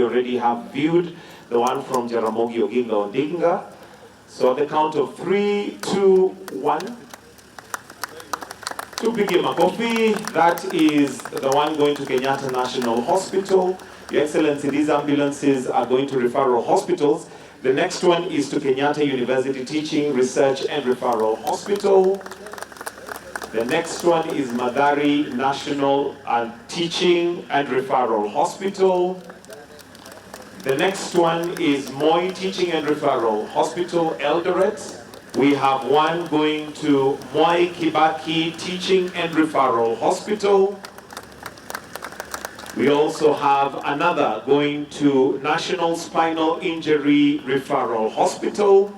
We already have viewed the one from Jaramogi Oginga Odinga. So at the count of 3, 2, 1. Tupige makofi. That is the one going to Kenyatta National Hospital. Your Excellency, these ambulances are going to referral hospitals. The next one is to Kenyatta University Teaching, Research and Referral Hospital. The next one is Mathari National Teaching and Referral Hospital. The next one is Moi Teaching and Referral Hospital, Eldoret. We have one going to Moi Kibaki Teaching and Referral Hospital. We also have another going to National Spinal Injury Referral Hospital.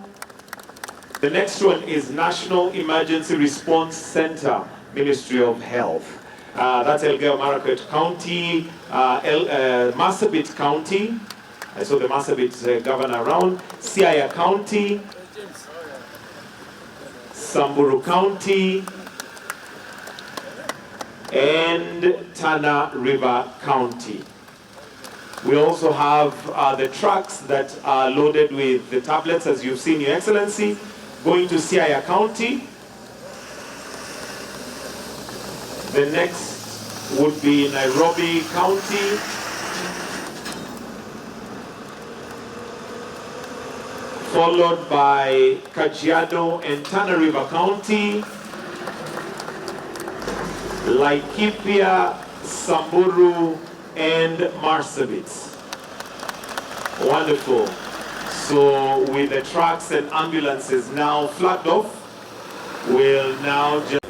The next one is National Emergency Response Center, Ministry of Health. That's Elgeyo Marakwet County, Marsabit County. I saw the Marsabit governor around. Siaya County, Samburu County, and Tana River County. We also have the trucks that are loaded with the tablets, as you've seen, Your Excellency, going to Siaya County. The next would be Nairobi County. Followed by Kajiado and Tana River County. Laikipia, Samburu, and Marsabit. Wonderful. So with the trucks and ambulances now flagged off, we'll now just...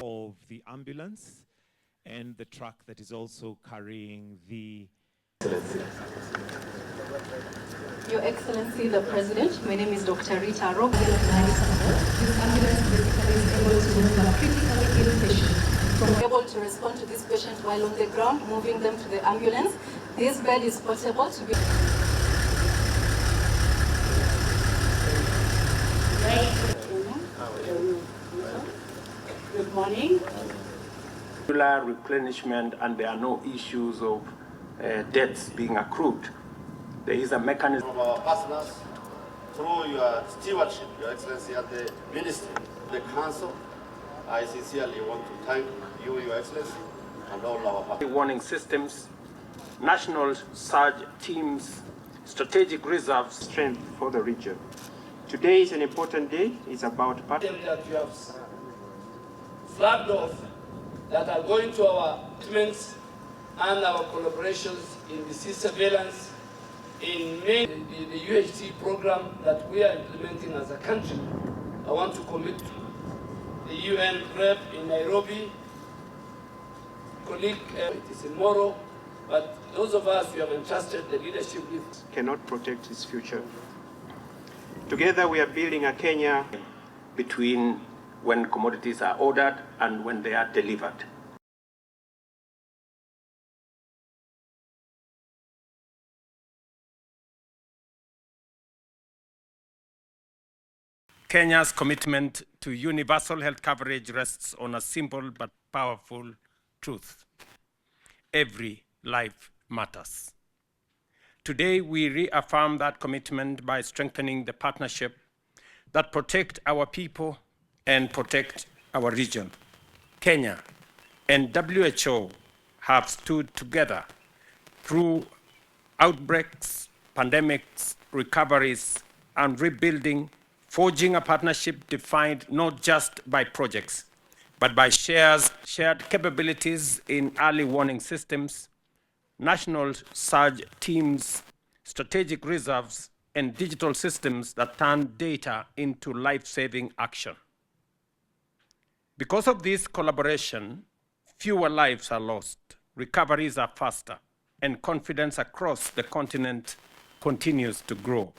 of the ambulance and the truck that is also carrying the... Your Excellency, the President, my name is Dr. Rita Rob. This ambulance basically is able to move a critically ill patient. From able to respond to this patient while on the ground, moving them to the ambulance. This bed is portable to be... Good morning. Regular replenishment, and there are no issues of debts being accrued. There is a mechanism from our partners through your stewardship, Your Excellency, and the Ministry, the Council. I sincerely want to thank you, Your Excellency, and all our partners. Warning systems, national surge teams, strategic reserve strength for the region. Today is an important day. It's about that you have flagged off that are going to our treatments and our collaborations in the sea surveillance, in the UHT program that we are implementing as a country. I want to commit the UN rep in Nairobi, colleague, it is in Moro, but those of us who have entrusted the leadership with cannot protect its future. Together we are building a Kenya between when commodities are ordered and when they are delivered. Kenya's commitment to universal health coverage rests on a simple but powerful truth. Every life matters. Today, we reaffirm that commitment by strengthening the partnership that protect our people and protect our region. Kenya and WHO have stood together through outbreaks, pandemics, recoveries, and rebuilding, forging a partnership defined not just by projects, but by shared capabilities in early warning systems, national surge teams, strategic reserves, and digital systems that turn data into life-saving action. Because of this collaboration, fewer lives are lost, recoveries are faster, and confidence across the continent continues to grow.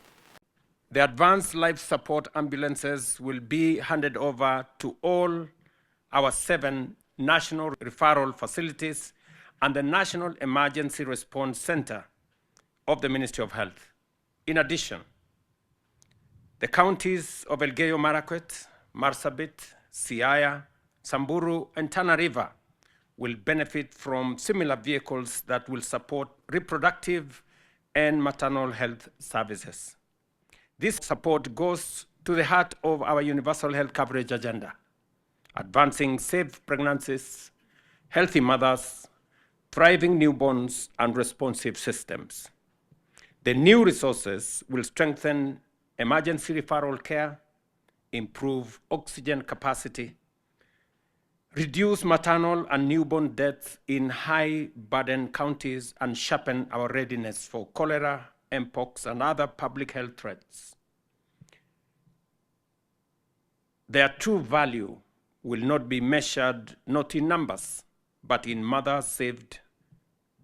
The advanced life support ambulances will be handed over to all our 7 national referral facilities and the National Emergency Response Center of the Ministry of Health. In addition, The counties of Elgeyo Marakwet, Marsabit, Siaya, Samburu, and Tana River will benefit from similar vehicles that will support reproductive and maternal health services. This support goes to the heart of our universal health coverage agenda, advancing safe pregnancies, healthy mothers, thriving newborns, and responsive systems. The new resources will strengthen emergency referral care, improve oxygen capacity, reduce maternal and newborn deaths in high-burden counties, and sharpen our readiness for cholera, mpox, and other public health threats. Their true value will not be measured not in numbers, but in mothers saved,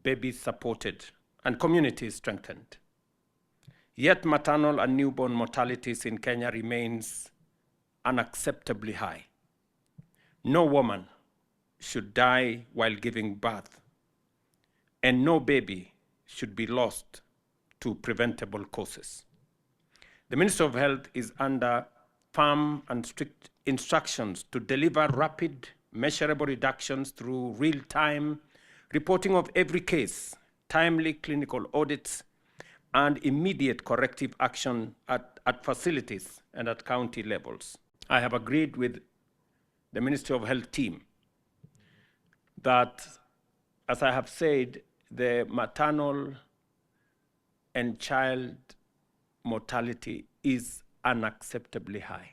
babies supported, and communities strengthened. Yet maternal and newborn mortalities in Kenya remains unacceptably high. No woman should die while giving birth, and no baby should be lost to preventable causes. The Ministry of Health is under firm and strict instructions to deliver rapid, measurable reductions through real-time reporting of every case, timely clinical audits, and immediate corrective action at facilities and at county levels. I have agreed with the Ministry of Health team that, as I have said, the maternal and child mortality is unacceptably high.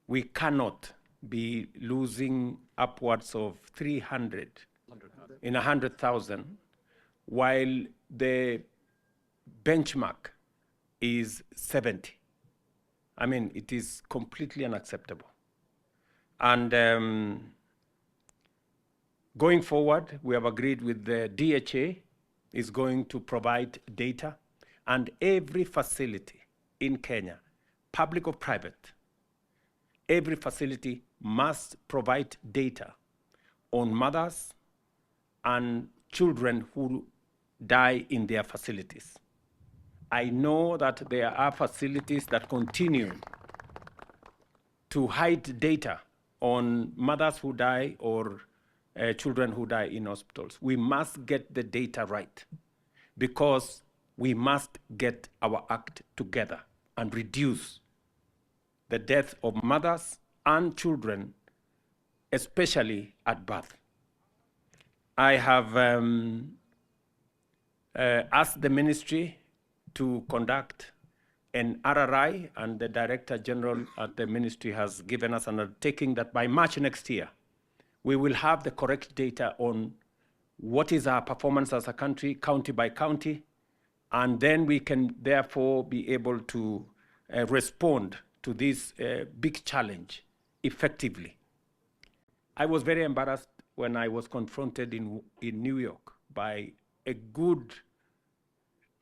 We cannot be losing upwards of 300 in 100,000 while the benchmark is 70. I mean, it is completely unacceptable. And going forward, we have agreed with the DHA is going to provide data, and every facility in Kenya, public or private, every facility must provide data on mothers and children who die in their facilities. I know that there are facilities that continue to hide data on mothers who die or children who die in hospitals. We must get the data right, because we must get our act together and reduce the death of mothers and children, especially at birth. I have asked the ministry to conduct an RRI, and the Director General at the ministry has given us an undertaking that by March next year, we will have the correct data on what is our performance as a country, county by county, and then we can therefore be able to respond to this big challenge effectively. I was very embarrassed when I was confronted in New York by a good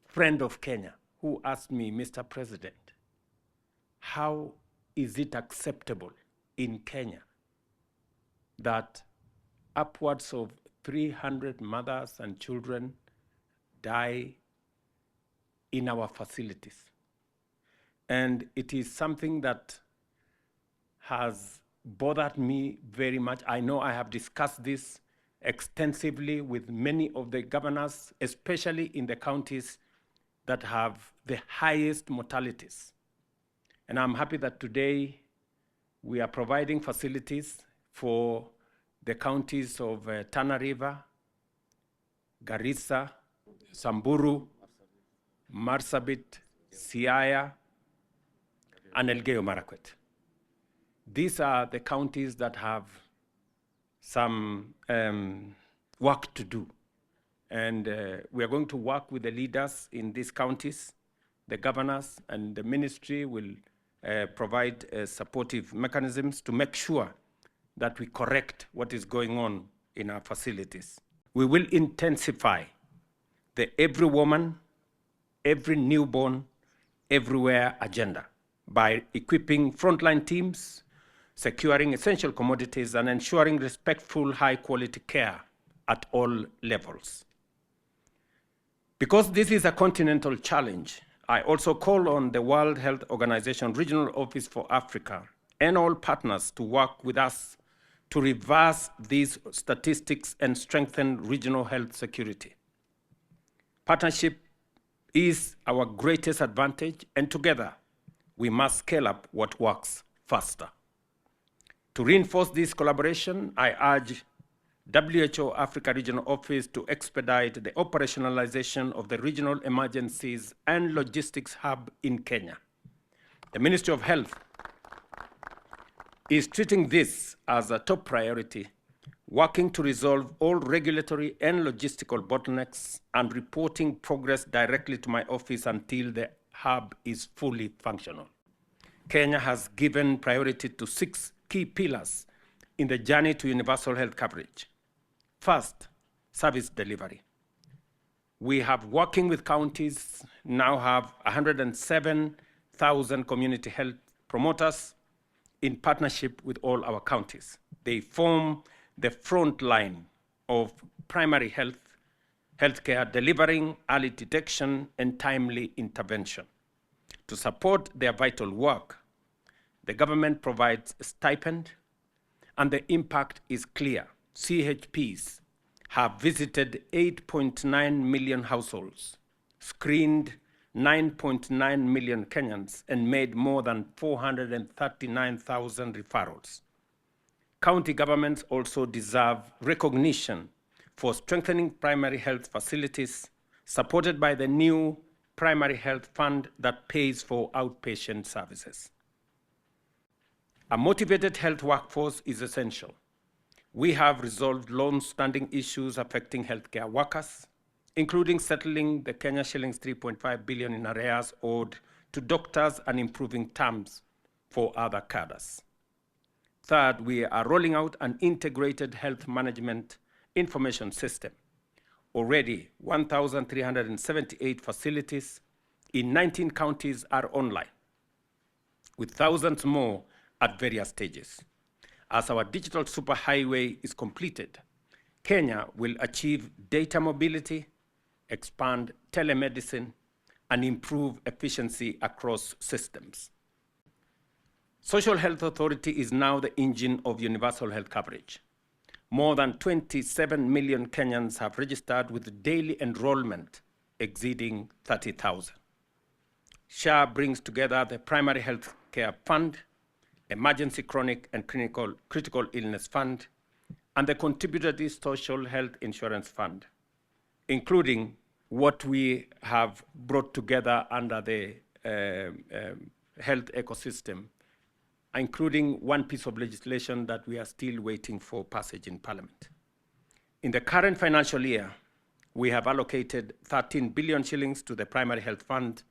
friend of Kenya who asked me, Mr. President, how is it acceptable in Kenya that upwards of 300 mothers and children die in our facilities? And it is something that has bothered me very much. I know I have discussed this extensively with many of the governors, especially in the counties that have the highest mortalities. And I'm happy that today we are providing facilities for the counties of Tana River, Garissa, Samburu, Marsabit, Siaya, and Elgeyo Marakwet. These are the counties that have some work to do. And we are going to work with the leaders in these counties, the governors, and the ministry will provide supportive mechanisms to make sure that we correct what is going on in our facilities. We will intensify the every woman, every newborn, everywhere agenda by equipping frontline teams, securing essential commodities, and ensuring respectful, high-quality care at all levels. Because this is a continental challenge, I also call on the World Health Organization Regional Office for Africa and all partners to work with us to reverse these statistics and strengthen regional health security. Partnership is our greatest advantage, and together we must scale up what works faster. To reinforce this collaboration, I urge WHO Africa Regional Office to expedite the operationalization of the Regional Emergencies and Logistics Hub in Kenya. The Ministry of Health is treating this as a top priority, working to resolve all regulatory and logistical bottlenecks and reporting progress directly to my office until the hub is fully functional. Kenya has given priority to 6 key pillars in the journey to universal health coverage. First, service delivery. We have, working with counties, now have 107,000 community health promoters in partnership with all our counties. They form the front line of primary healthcare, delivering early detection and timely intervention. To support their vital work, the government provides a stipend, and the impact is clear. CHPs have visited 8.9 million households, screened 9.9 million Kenyans, and made more than 439,000 referrals. County governments also deserve recognition for strengthening primary health facilities, supported by the new Primary Health Fund that pays for outpatient services. A motivated health workforce is essential. We have resolved long-standing issues affecting healthcare workers, including settling the Kenya shillings 3.5 billion in arrears owed to doctors and improving terms for other cadres. Third, we are rolling out an integrated health management information system. Already, 1,378 facilities in 19 counties are online, with thousands more at various stages. As our digital superhighway is completed, Kenya will achieve data mobility, expand telemedicine, and improve efficiency across systems. Social Health Authority is now the engine of universal health coverage. More than 27 million Kenyans have registered with daily enrollment exceeding 30,000. SHA brings together the Primary Health Care Fund, Emergency Chronic and Critical Illness Fund, and the Contributory Social Health Insurance Fund, including what we have brought together under the health ecosystem, including one piece of legislation that we are still waiting for passage in Parliament. In the current financial year, we have allocated 13 billion shillings to the Primary Health Fund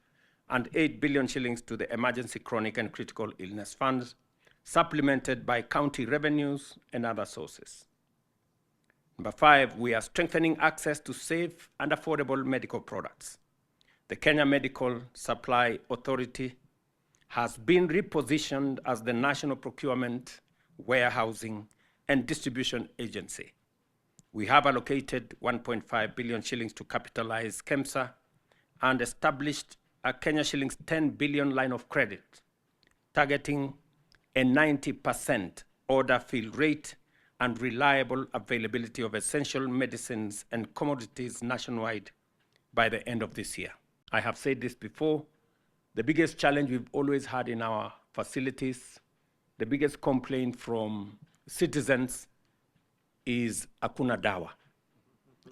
and 8 billion shillings to the Emergency Chronic and Critical Illness Funds, supplemented by county revenues and other sources. Number 5, we are strengthening access to safe and affordable medical products. The Kenya Medical Supply Authority has been repositioned as the National Procurement, Warehousing, and Distribution Agency. We have allocated 1.5 billion shillings to capitalize KEMSA and established a Kenya shillings 10 billion line of credit, targeting a 90% order fill rate and reliable availability of essential medicines and commodities nationwide by the end of this year. I have said this before, the biggest challenge we've always had in our facilities, the biggest complaint from citizens is hakuna dawa.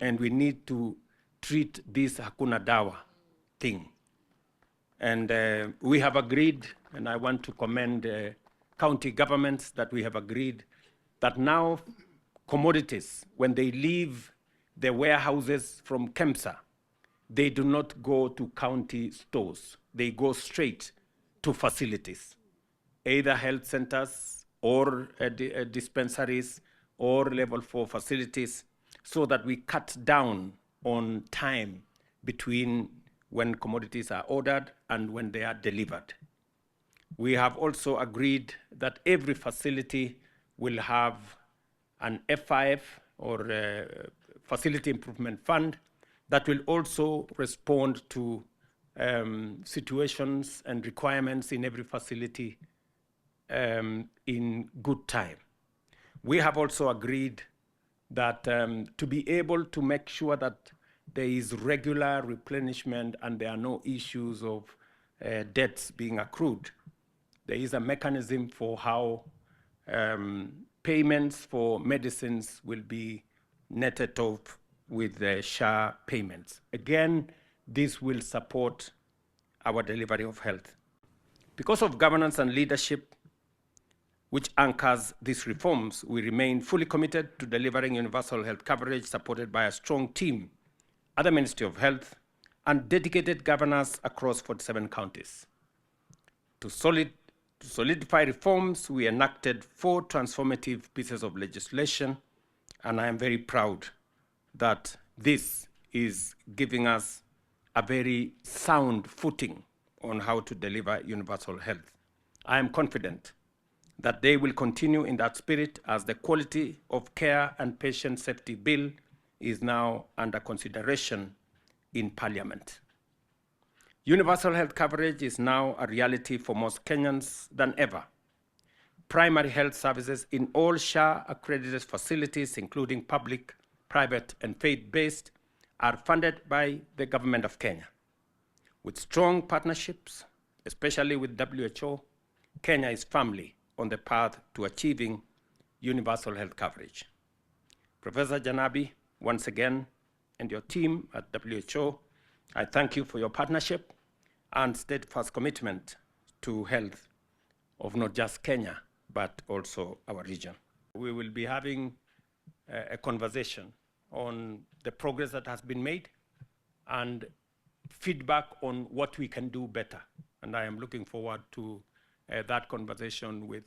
And we need to treat this hakuna dawa thing. And we have agreed, and I want to commend county governments that we have agreed that now commodities, when they leave the warehouses from KEMSA, they do not go to county stores. They go straight to facilities, either health centers or dispensaries or level 4 facilities, so that we cut down on time between when commodities are ordered and when they are delivered. We have also agreed that every facility will have an F5 or Facility Improvement Fund that will also respond to situations and requirements in every facility in good time. We have also agreed that to be able to make sure that there is regular replenishment and there are no issues of debts being accrued, there is a mechanism for how payments for medicines will be netted off with the SHA payments. Again, this will support our delivery of health. Because of governance and leadership which anchors these reforms, we remain fully committed to delivering universal health coverage supported by a strong team at the Ministry of Health and dedicated governors across 47 counties. To solidify reforms, we enacted 4 transformative pieces of legislation, and I am very proud that this is giving us a very sound footing on how to deliver universal health. I am confident that they will continue in that spirit as the Quality of Care and Patient Safety Bill is now under consideration in Parliament. Universal health coverage is now a reality for most Kenyans than ever. Primary health services in all SHA-accredited facilities, including public, private, and faith-based, are funded by the government of Kenya. With strong partnerships, especially with WHO, Kenya is firmly on the path to achieving universal health coverage. Professor Janabi, once again, and your team at WHO, I thank you for your partnership and steadfast commitment to health of not just Kenya, but also our region. We will be having a conversation on the progress that has been made and feedback on what we can do better. And I am looking forward to that conversation with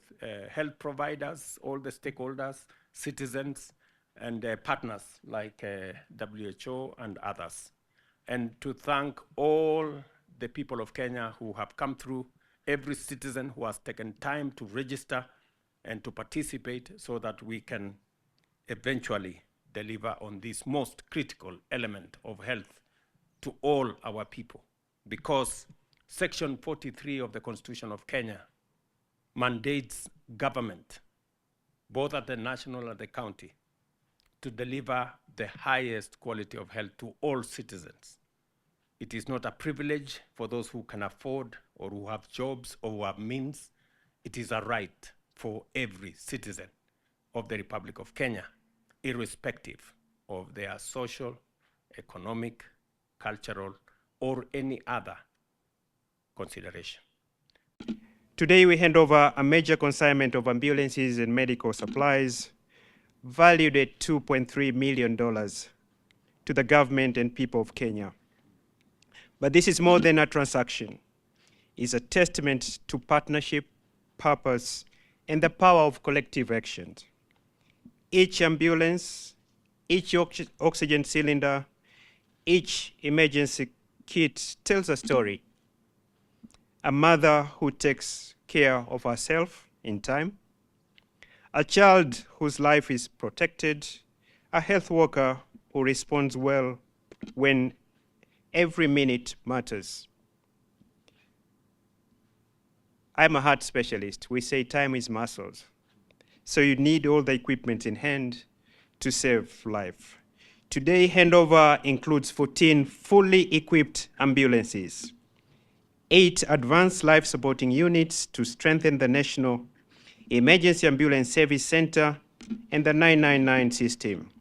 health providers, all the stakeholders, citizens, and partners like WHO and others. And to thank all the people of Kenya who have come through, every citizen who has taken time to register and to participate so that we can eventually deliver on this most critical element of health to all our people. Because Section 43 of the Constitution of Kenya mandates government, both at the national and the county, to deliver the highest quality of health to all citizens. It is not a privilege for those who can afford or who have jobs or who have means. It is a right for every citizen of the Republic of Kenya, irrespective of their social, economic, cultural, or any other consideration. Today we hand over a major consignment of ambulances and medical supplies valued at $2.3 million to the government and people of Kenya. But this is more than a transaction. It's a testament to partnership, purpose, and the power of collective action. Each ambulance, each oxygen cylinder, each emergency kit tells a story. A mother who takes care of herself in time, a child whose life is protected, a health worker who responds well when every minute matters. I'm a heart specialist. We say time is muscles. So you need all the equipment in hand to save life. Today, handover includes 14 fully equipped ambulances, 8 advanced life-supporting units to strengthen the National Emergency Ambulance Service Center and the 999 system,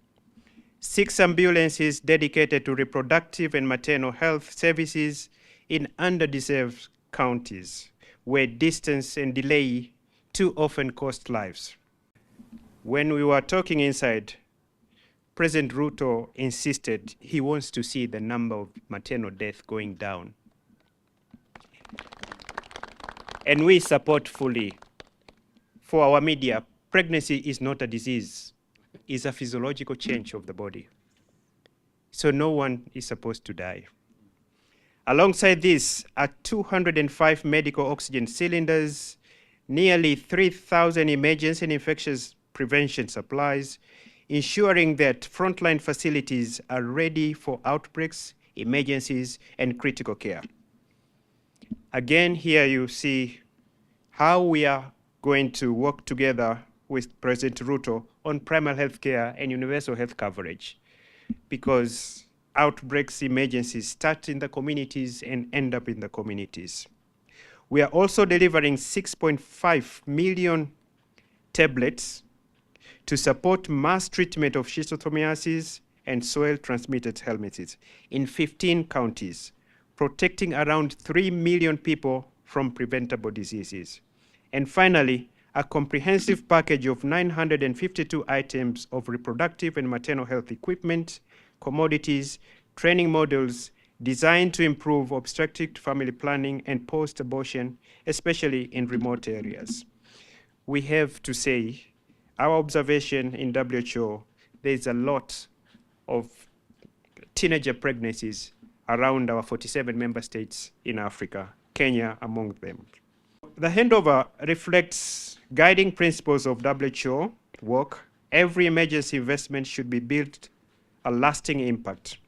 6 ambulances dedicated to reproductive and maternal health services in underserved counties, where distance and delay too often cost lives. When we were talking inside, President Ruto insisted he wants to see the number of maternal deaths going down. And we support fully. For our media, pregnancy is not a disease. It's a physiological change of the body. So no one is supposed to die. Alongside this are 205 medical oxygen cylinders, nearly 3,000 emergency and infectious prevention supplies, ensuring that frontline facilities are ready for outbreaks, emergencies, and critical care. Again, here you see how we are going to work together with President Ruto on primary health care and universal health coverage, because outbreaks, emergencies start in the communities and end up in the communities. We are also delivering 6.5 million tablets to support mass treatment of schistosomiasis and soil-transmitted helminths in 15 counties, protecting around 3 million people from preventable diseases. And finally, a comprehensive package of 952 items of reproductive and maternal health equipment, commodities, training modules designed to improve obstetric family planning and post-abortion, especially in remote areas. We have to say, our observation in WHO, there's a lot of teenager pregnancies around our 47 member states in Africa, Kenya among them. The handover reflects guiding principles of WHO work. Every emergency investment should be built a lasting impact.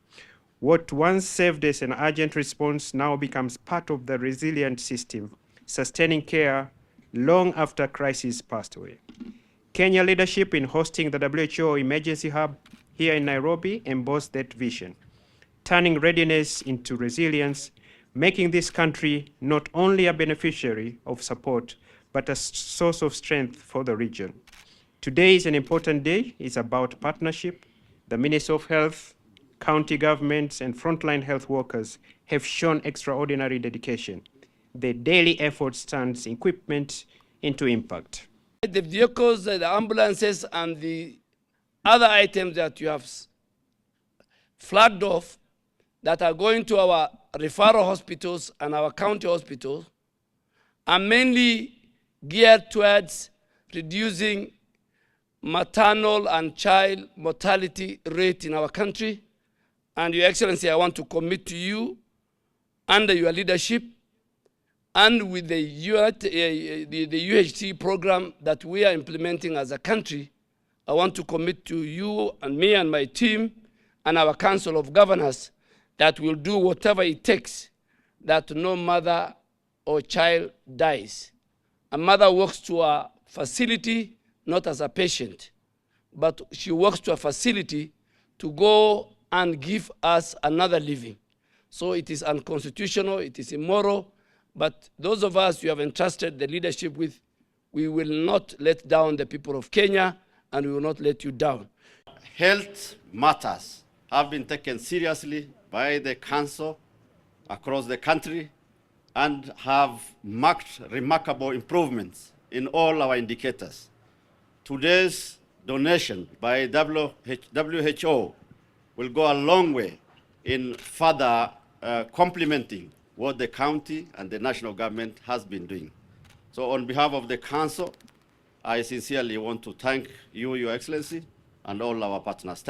What once served as an urgent response now becomes part of the resilient system, sustaining care long after crises passed away. Kenya leadership in hosting the WHO Emergency Hub here in Nairobi embodies that vision, turning readiness into resilience, making this country not only a beneficiary of support, but a source of strength for the region. Today is an important day. It's about partnership. The Ministry of Health, county governments, and frontline health workers have shown extraordinary dedication. Their daily efforts turns equipment into impact. The vehicles, the ambulances, and the other items that you have flagged off that are going to our referral hospitals and our county hospitals are mainly geared towards reducing maternal and child mortality rate in our country. And Your Excellency, I want to commit to you, under your leadership, and with the UHC program that we are implementing as a country, I want to commit to you and me and my team and our Council of Governors that will do whatever it takes that no mother or child dies. A mother walks to a facility not as a patient, but she walks to a facility to go and give us another living. So it is unconstitutional, it is immoral, but those of us you have entrusted the leadership with, we will not let down the people of Kenya, and we will not let you down. Health matters have been taken seriously by the council across the country and have marked remarkable improvements in all our indicators. Today's donation by WHO will go a long way in further complementing what the county and the national government has been doing. So on behalf of the council, I sincerely want to thank you, Your Excellency, and all our partners.